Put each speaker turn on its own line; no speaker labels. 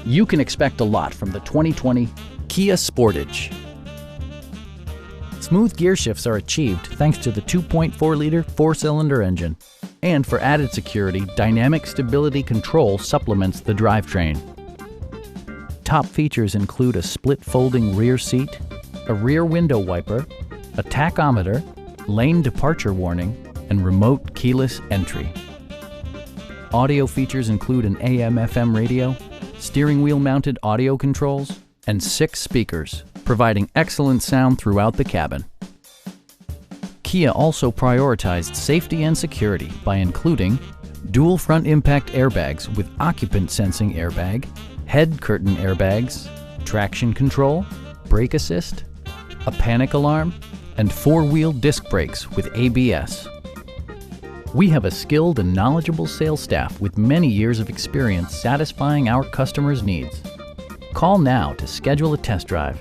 You can expect a lot from the 2020 Kia Sportage. Smooth gear shifts are achieved thanks to the 2.4-liter four-cylinder engine. And for added security, dynamic stability control supplements the drivetrain. Top features include a split folding rear seat, a rear window wiper, a tachometer, lane departure warning, and remote keyless entry. Audio features include an AM/FM radio, steering wheel mounted audio controls, and 6 speakers, providing excellent sound throughout the cabin. Kia also prioritized safety and security by including dual front impact airbags with occupant sensing airbag, head curtain airbags, traction control, brake assist, a panic alarm, and 4-wheel disc brakes with ABS. We have a skilled and knowledgeable sales staff with many years of experience satisfying our customers' needs. Call now to schedule a test drive.